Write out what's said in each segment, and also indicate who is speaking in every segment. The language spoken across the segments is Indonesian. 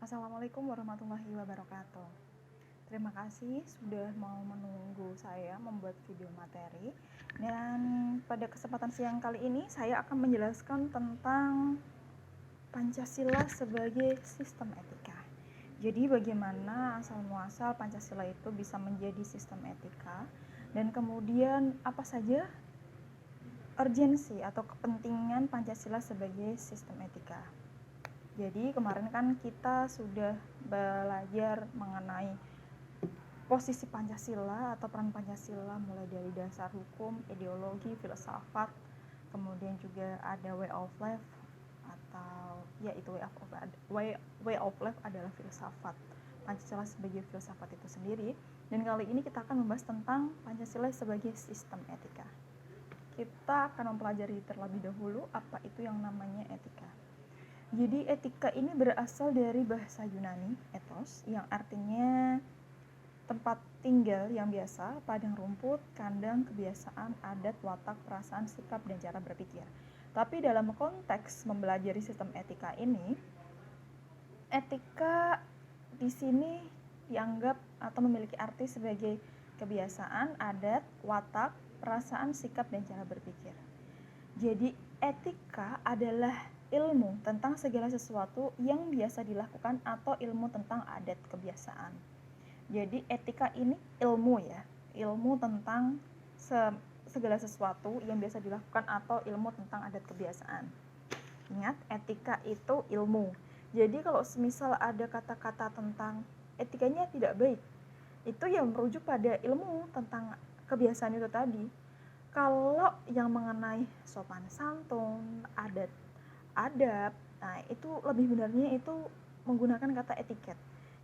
Speaker 1: Assalamualaikum warahmatullahi wabarakatuh. Terima kasih sudah mau menunggu saya membuat video materi. Dan pada kesempatan siang kali ini saya akan menjelaskan tentang Pancasila sebagai sistem etika. Jadi bagaimana asal muasal Pancasila itu bisa menjadi sistem etika, dan kemudian apa saja urgensi atau kepentingan Pancasila sebagai sistem etika. Jadi kemarin kan kita sudah belajar mengenai posisi Pancasila atau peran Pancasila, mulai dari dasar hukum, ideologi, filsafat, kemudian juga ada way of life, atau ya itu way of life adalah filsafat. Pancasila sebagai filsafat itu sendiri. Dan kali ini kita akan membahas tentang Pancasila sebagai sistem etika. Kita akan mempelajari terlebih dahulu apa itu yang namanya etika. Jadi etika ini berasal dari bahasa Yunani, ethos, yang artinya tempat tinggal yang biasa, padang rumput, kandang, kebiasaan, adat, watak, perasaan, sikap, dan cara berpikir. Tapi dalam konteks mempelajari sistem etika ini, etika di sini dianggap atau memiliki arti sebagai kebiasaan, adat, watak, perasaan, sikap, dan cara berpikir. Jadi etika adalah ilmu tentang segala sesuatu yang biasa dilakukan atau ilmu tentang adat kebiasaan. Jadi etika ini ilmu ya, ilmu tentang segala sesuatu yang biasa dilakukan atau ilmu tentang adat kebiasaan. Ingat, etika itu ilmu. Jadi kalau semisal ada kata-kata tentang etikanya tidak baik, itu ya merujuk pada ilmu tentang kebiasaan itu tadi. Kalau yang mengenai sopan santun, adab, nah itu lebih benarnya itu menggunakan kata etiket.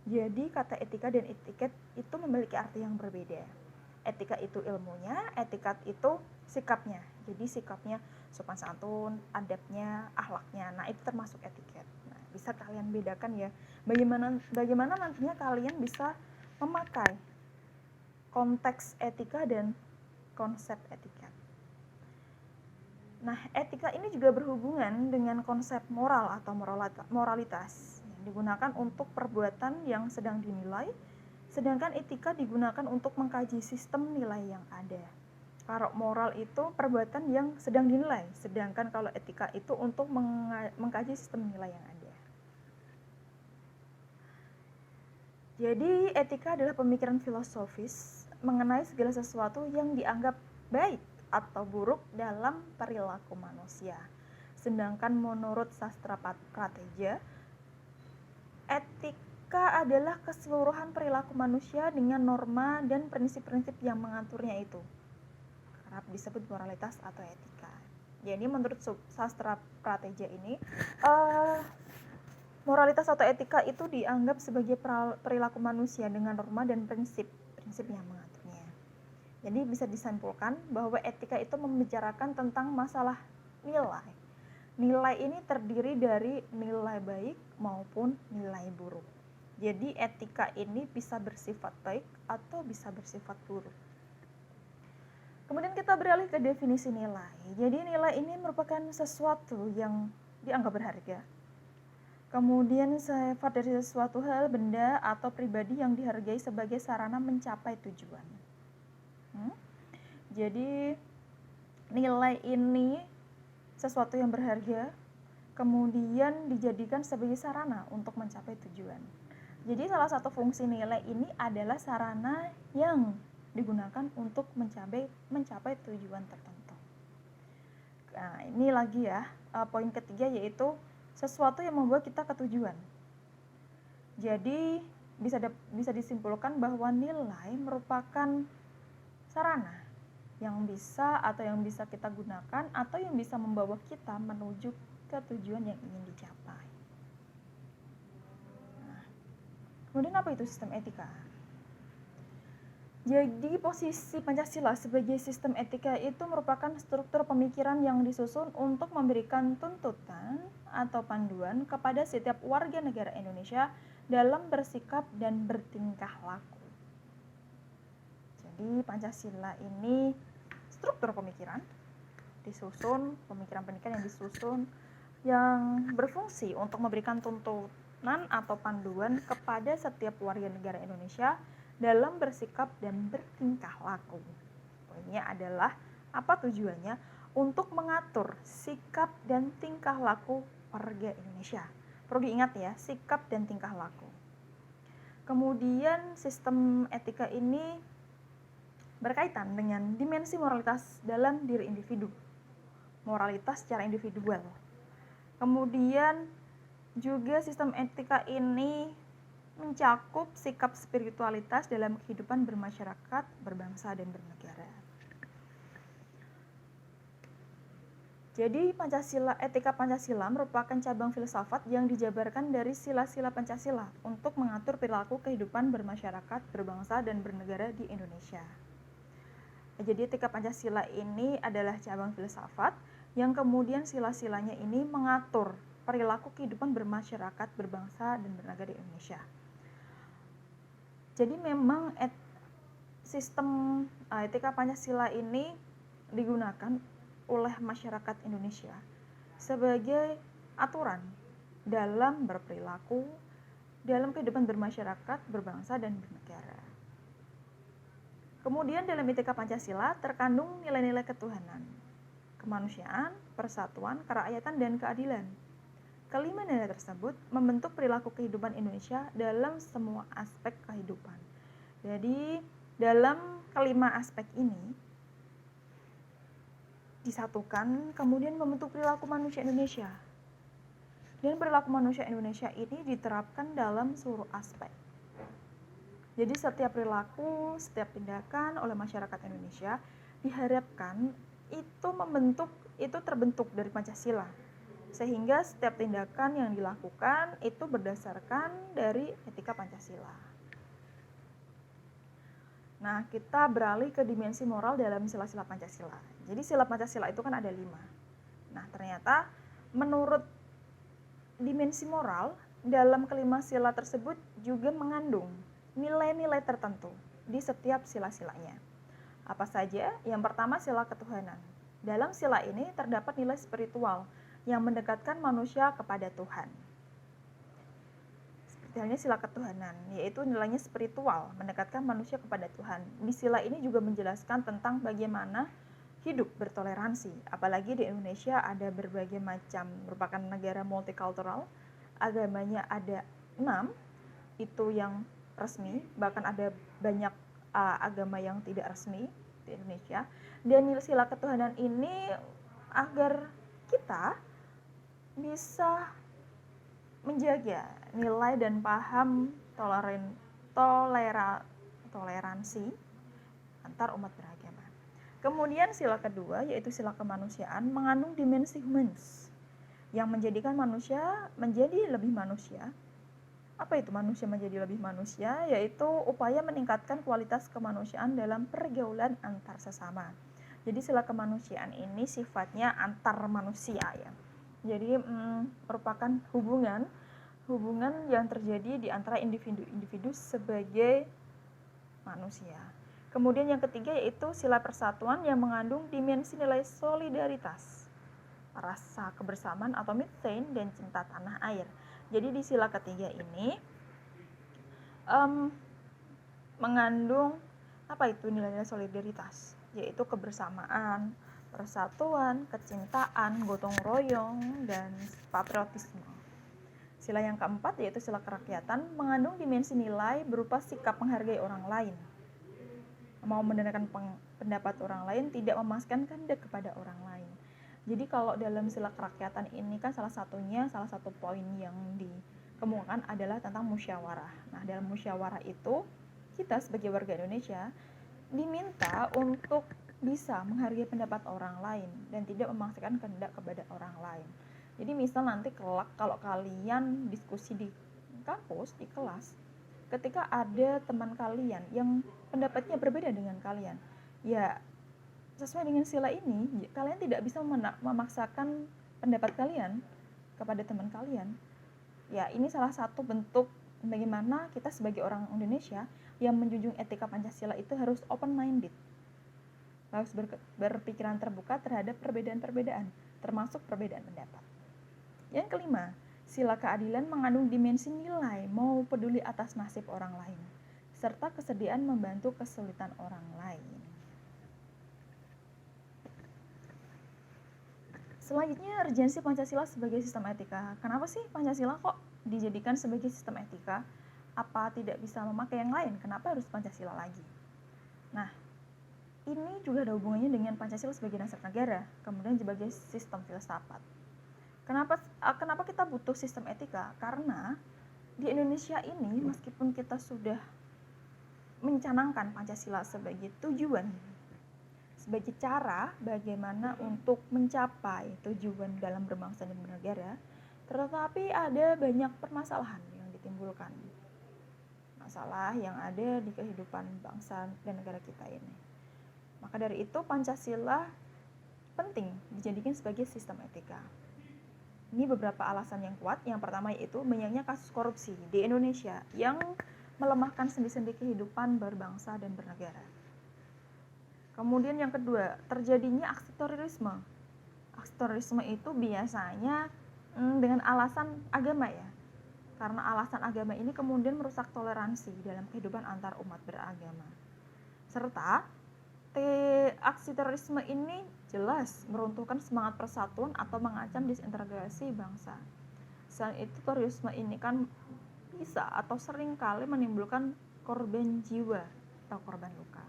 Speaker 1: Jadi kata etika dan etiket itu memiliki arti yang berbeda. Etika itu ilmunya, etiket itu sikapnya. Jadi sikapnya sopan santun, adabnya, akhlaknya. Nah, itu termasuk etiket. Nah, bisa kalian bedakan ya. Bagaimana nantinya kalian bisa memakai konteks etika dan konsep etiket. Nah, etika ini juga berhubungan dengan konsep moral atau moralitas yang digunakan untuk perbuatan yang sedang dinilai, sedangkan etika digunakan untuk mengkaji sistem nilai yang ada. Kalau moral itu perbuatan yang sedang dinilai, sedangkan kalau etika itu untuk mengkaji sistem nilai yang ada. Jadi etika adalah pemikiran filosofis mengenai segala sesuatu yang dianggap baik atau buruk dalam perilaku manusia. Sedangkan menurut sastra prateja, etika adalah keseluruhan perilaku manusia dengan norma dan prinsip-prinsip yang mengaturnya itu. Kerap disebut moralitas atau etika. Jadi menurut sastra prateja ini, moralitas atau etika itu dianggap sebagai perilaku manusia dengan norma dan prinsip yang mengaturnya. Jadi bisa disimpulkan bahwa etika itu membicarakan tentang masalah nilai. Nilai ini terdiri dari nilai baik maupun nilai buruk. Jadi etika ini bisa bersifat baik atau bisa bersifat buruk. Kemudian kita beralih ke definisi nilai. Jadi nilai ini merupakan sesuatu yang dianggap berharga. Kemudian sifat dari sesuatu hal, benda, atau pribadi yang dihargai sebagai sarana mencapai tujuan. Jadi nilai ini sesuatu yang berharga, kemudian dijadikan sebagai sarana untuk mencapai tujuan. Jadi salah satu fungsi nilai ini adalah sarana yang digunakan untuk mencapai tujuan tertentu. Nah, ini lagi ya, poin ketiga yaitu sesuatu yang membawa kita ke tujuan. Jadi bisa disimpulkan bahwa nilai merupakan sarana yang bisa kita gunakan atau yang bisa membawa kita menuju ke tujuan yang ingin dicapai. Nah, kemudian apa itu sistem etika? Jadi posisi Pancasila sebagai sistem etika itu merupakan struktur pemikiran yang disusun untuk memberikan tuntutan atau panduan kepada setiap warga negara Indonesia dalam bersikap dan bertingkah laku. Jadi Pancasila ini struktur pemikiran pemikiran yang disusun yang berfungsi untuk memberikan atau panduan kepada setiap warga negara Indonesia dalam bersikap dan bertingkah laku. Poinnya adalah apa tujuannya? Untuk mengatur sikap dan tingkah laku warga Indonesia. Perlu diingat ya, sikap dan tingkah laku. Kemudian sistem etika ini berkaitan dengan dimensi moralitas dalam diri individu. Moralitas secara individual. Kemudian juga sistem etika ini mencakup sikap spiritualitas dalam kehidupan bermasyarakat, berbangsa, dan bernegara. Jadi etika Pancasila merupakan cabang filsafat yang dijabarkan dari sila-sila Pancasila untuk mengatur perilaku kehidupan bermasyarakat, berbangsa, dan bernegara di Indonesia. Jadi etika Pancasila ini adalah cabang filsafat yang kemudian sila-silanya ini mengatur perilaku kehidupan bermasyarakat, berbangsa, dan bernegara di Indonesia. Jadi memang sistem etika Pancasila ini digunakan oleh masyarakat Indonesia sebagai aturan dalam berperilaku, dalam kehidupan bermasyarakat, berbangsa, dan bernegara. Kemudian dalam etika Pancasila terkandung nilai-nilai ketuhanan, kemanusiaan, persatuan, kerakyatan, dan keadilan. Kelima nilai tersebut membentuk perilaku kehidupan Indonesia dalam semua aspek kehidupan. Jadi dalam kelima aspek ini disatukan kemudian membentuk perilaku manusia Indonesia. Dan perilaku manusia Indonesia ini diterapkan dalam seluruh aspek. Jadi setiap perilaku, setiap tindakan oleh masyarakat Indonesia diharapkan itu terbentuk dari Pancasila. Sehingga setiap tindakan yang dilakukan itu berdasarkan dari etika Pancasila. Nah, kita beralih ke dimensi moral dalam sila-sila Pancasila. Jadi sila Pancasila itu kan ada 5. Nah, ternyata menurut dimensi moral, dalam kelima sila tersebut juga mengandung nilai-nilai tertentu di setiap sila-silanya. Apa saja? Yang pertama sila ketuhanan. Dalam sila ini terdapat nilai spiritual yang mendekatkan manusia kepada Tuhan. Halnya sila ketuhanan, yaitu nilainya spiritual, mendekatkan manusia kepada Tuhan. Di sila ini juga menjelaskan tentang bagaimana hidup bertoleransi. Apalagi di Indonesia ada berbagai macam, merupakan negara multikultural, agamanya ada 6, itu yang resmi, bahkan ada banyak agama yang tidak resmi di Indonesia. Dan sila ketuhanan ini agar kita bisa menjaga nilai dan paham toleransi antar umat beragama. Kemudian sila kedua yaitu sila kemanusiaan mengandung dimensi humanis yang menjadikan manusia menjadi lebih manusia. Apa itu manusia menjadi lebih manusia? Yaitu upaya meningkatkan kualitas kemanusiaan dalam pergaulan antar sesama. Jadi sila kemanusiaan ini sifatnya antar manusia ya. Jadi merupakan hubungan yang terjadi di antara individu-individu sebagai manusia. Kemudian yang ketiga yaitu sila persatuan yang mengandung dimensi nilai solidaritas, rasa kebersamaan atau mitsein, dan cinta tanah air. Jadi di sila ketiga ini mengandung apa itu nilai-nilai solidaritas, yaitu kebersamaan, persatuan, kecintaan, gotong royong, dan patriotisme. Sila yang keempat yaitu sila kerakyatan mengandung dimensi nilai berupa sikap menghargai orang lain, mau mendengarkan pendapat orang lain, tidak memaksakan kehendak kepada orang lain. Jadi kalau dalam sila kerakyatan ini kan salah satu poin yang dikemukakan adalah tentang musyawarah. Nah, dalam musyawarah itu kita sebagai warga Indonesia diminta untuk bisa menghargai pendapat orang lain dan tidak memaksakan kehendak kepada orang lain. Jadi misal nanti kelak kalau kalian diskusi di kampus, di kelas, ketika ada teman kalian yang pendapatnya berbeda dengan kalian, ya sesuai dengan sila ini, kalian tidak bisa memaksakan pendapat kalian kepada teman kalian. Ya, ini salah satu bentuk bagaimana kita sebagai orang Indonesia yang menjunjung etika Pancasila itu harus open-minded. Harus berpikiran terbuka terhadap perbedaan-perbedaan, termasuk perbedaan pendapat. Yang kelima, Sila keadilan mengandung dimensi nilai mau peduli atas nasib orang lain, serta kesediaan membantu kesulitan orang lain. Selanjutnya, urgensi Pancasila sebagai sistem etika. Kenapa sih Pancasila kok dijadikan sebagai sistem etika? Apa tidak bisa memakai yang lain? Kenapa harus Pancasila lagi? Nah, ini juga ada hubungannya dengan Pancasila sebagai dasar negara, kemudian sebagai sistem filsafat. Kenapa kita butuh sistem etika? Karena di Indonesia ini, meskipun kita sudah mencanangkan Pancasila sebagai tujuan, sebagai cara bagaimana untuk mencapai tujuan dalam berbangsa dan bernegara, tetapi ada banyak permasalahan yang ditimbulkan. Masalah yang ada di kehidupan bangsa dan negara kita ini. Maka dari itu Pancasila penting dijadikan sebagai sistem etika. Ini beberapa alasan yang kuat. Yang pertama yaitu banyaknya kasus korupsi di Indonesia yang melemahkan sendi-sendi kehidupan berbangsa dan bernegara. Kemudian yang kedua, terjadinya aksi terorisme. Aksi terorisme itu biasanya dengan alasan agama ya. Karena alasan agama ini kemudian merusak toleransi dalam kehidupan antar umat beragama. Serta aksi terorisme ini jelas meruntuhkan semangat persatuan atau mengancam disintegrasi bangsa. Selain itu, terorisme ini kan bisa atau sering kali menimbulkan korban jiwa atau korban luka.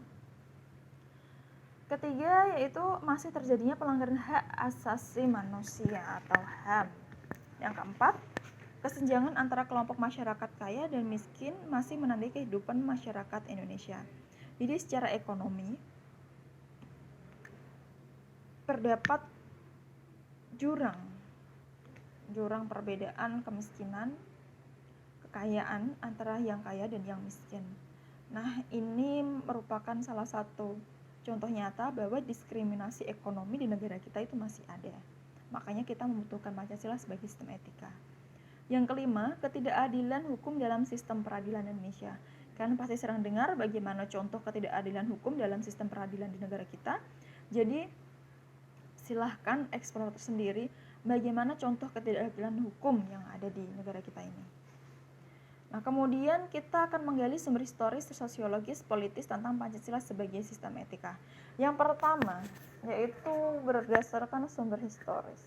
Speaker 1: Ketiga, yaitu masih terjadinya pelanggaran hak asasi manusia atau HAM. Yang keempat, kesenjangan antara kelompok masyarakat kaya dan miskin masih menandai kehidupan masyarakat Indonesia. Jadi secara ekonomi, terdapat jurang perbedaan kemiskinan, kekayaan antara yang kaya dan yang miskin. Nah, ini merupakan salah satu contoh nyata bahwa diskriminasi ekonomi di negara kita itu masih ada. Makanya kita membutuhkan Pancasila sebagai sistem etika. Yang kelima, ketidakadilan hukum dalam sistem peradilan Indonesia. Kalian pasti sering dengar bagaimana contoh ketidakadilan hukum dalam sistem peradilan di negara kita. Jadi, silahkan eksplor sendiri bagaimana contoh ketidakadilan hukum yang ada di negara kita ini. Nah, kemudian kita akan menggali sumber historis, sosiologis, politis tentang Pancasila sebagai sistem etika. Yang pertama, yaitu berdasarkan sumber historis.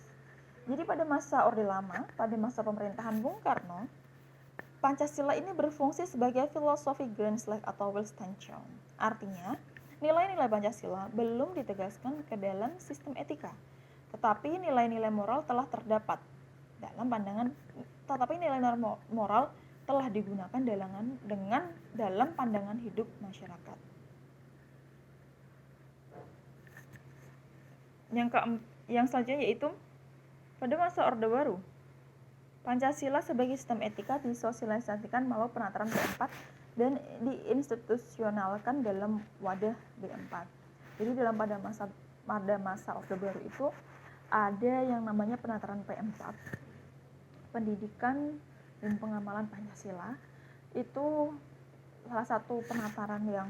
Speaker 1: Jadi pada masa Orde Lama, pada masa pemerintahan Bung Karno, Pancasila ini berfungsi sebagai filosofi Grandslag atau Weltanschauung. Artinya, nilai-nilai Pancasila belum ditegaskan ke dalam sistem etika, tetapi nilai-nilai moral telah terdapat dalam pandangan, moral telah digunakan dalam pandangan hidup masyarakat. Yang selanjutnya yaitu pada masa Orde Baru, Pancasila sebagai sistem etika disosialisasikan melalui penataran B4 dan diinstitusionalkan dalam wadah B4. Jadi pada masa Orde Baru itu ada yang namanya penataran P4, pendidikan dan pengamalan Pancasila. Itu salah satu penataran yang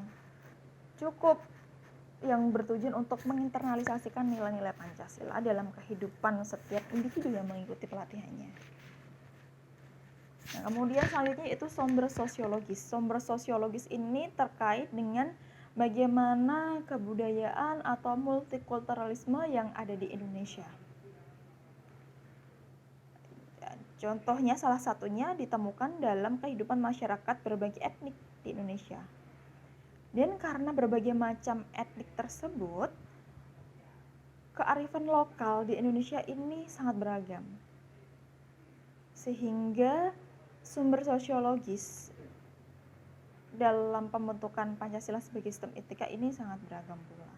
Speaker 1: bertujuan untuk menginternalisasikan nilai-nilai Pancasila dalam kehidupan setiap individu yang mengikuti pelatihannya. Nah, kemudian selanjutnya itu sumber sosiologis. Sumber sosiologis ini terkait dengan bagaimana kebudayaan atau multikulturalisme yang ada di Indonesia. Contohnya salah satunya ditemukan dalam kehidupan masyarakat berbagai etnik di Indonesia. Dan karena berbagai macam etnik tersebut, kearifan lokal di Indonesia ini sangat beragam. Sehingga sumber sosiologis dalam pembentukan Pancasila sebagai sistem etika ini sangat beragam pula.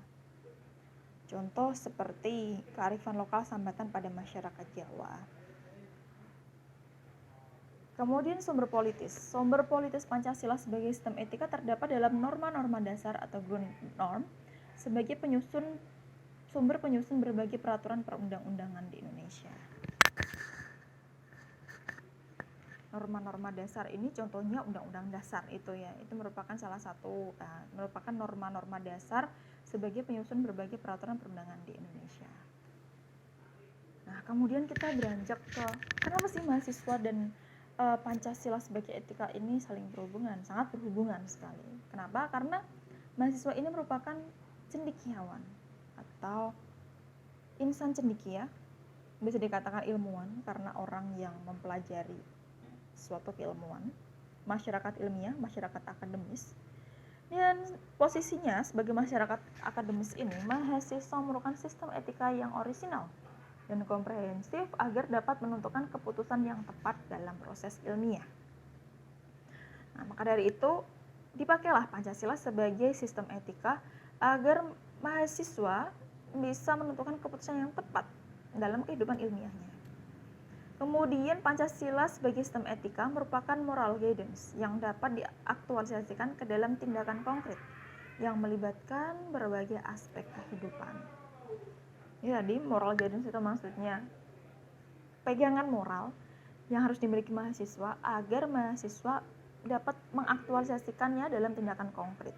Speaker 1: Contoh seperti kearifan lokal sambatan pada masyarakat Jawa. Kemudian sumber politis. Sumber politis Pancasila sebagai sistem etika terdapat dalam norma-norma dasar atau Grundnorm sebagai sumber penyusun berbagai peraturan perundang-undangan di Indonesia. Norma-norma dasar ini contohnya Undang-Undang Dasar itu merupakan merupakan norma-norma dasar sebagai penyusun berbagai peraturan perundangan di Indonesia. Nah, kemudian kita beranjak ke kenapa sih mahasiswa dan Pancasila sebagai etika ini saling berhubungan, sangat berhubungan sekali. Kenapa? Karena mahasiswa ini merupakan cendekiawan atau insan cendekia, bisa dikatakan ilmuwan karena orang yang mempelajari suatu keilmuan, masyarakat ilmiah, masyarakat akademis. Dan posisinya sebagai masyarakat akademis ini, mahasiswa merupakan sistem etika yang orisinal dan komprehensif agar dapat menentukan keputusan yang tepat dalam proses ilmiah. Nah, maka dari itu, dipakailah Pancasila sebagai sistem etika agar mahasiswa bisa menentukan keputusan yang tepat dalam kehidupan ilmiahnya. Kemudian Pancasila sebagai sistem etika merupakan moral guidance yang dapat diaktualisasikan ke dalam tindakan konkret yang melibatkan berbagai aspek kehidupan. Jadi moral guidance itu maksudnya pegangan moral yang harus dimiliki mahasiswa agar mahasiswa dapat mengaktualisasikannya dalam tindakan konkret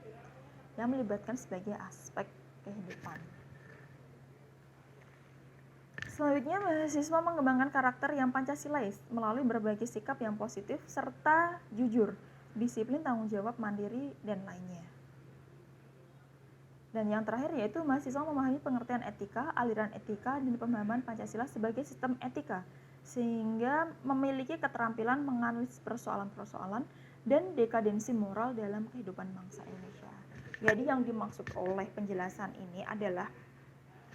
Speaker 1: yang melibatkan sebagai aspek kehidupan. Selanjutnya, mahasiswa mengembangkan karakter yang Pancasilais melalui berbagai sikap yang positif serta jujur, disiplin, tanggung jawab, mandiri, dan lainnya. Dan yang terakhir yaitu mahasiswa memahami pengertian etika, aliran etika, dan pemahaman Pancasila sebagai sistem etika, sehingga memiliki keterampilan menganalisis persoalan-persoalan dan dekadensi moral dalam kehidupan bangsa Indonesia. Jadi yang dimaksud oleh penjelasan ini adalah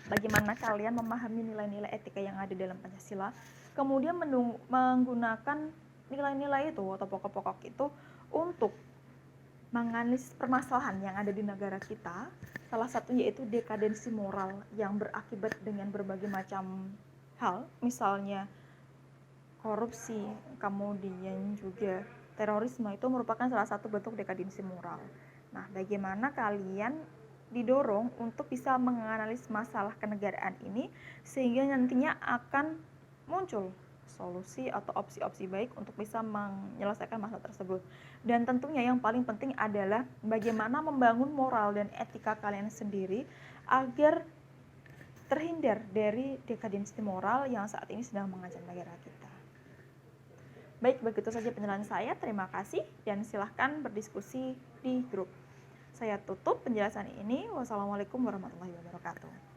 Speaker 1: bagaimana kalian memahami nilai-nilai etika yang ada dalam Pancasila, kemudian menggunakan nilai-nilai itu atau pokok-pokok itu untuk menganalisis permasalahan yang ada di negara kita. Salah satunya yaitu dekadensi moral yang berakibat dengan berbagai macam hal, misalnya korupsi, kemudian juga terorisme, itu merupakan salah satu bentuk dekadensi moral. Nah, bagaimana kalian didorong untuk bisa menganalisis masalah kenegaraan ini sehingga nantinya akan muncul solusi atau opsi-opsi baik untuk bisa menyelesaikan masalah tersebut. Dan tentunya yang paling penting adalah bagaimana membangun moral dan etika kalian sendiri agar terhindar dari dekadensi moral yang saat ini sedang mengancam negara kita. Baik, begitu saja penjelasan saya. Terima kasih dan silahkan berdiskusi di grup. Saya tutup penjelasan ini. Wassalamualaikum warahmatullahi wabarakatuh.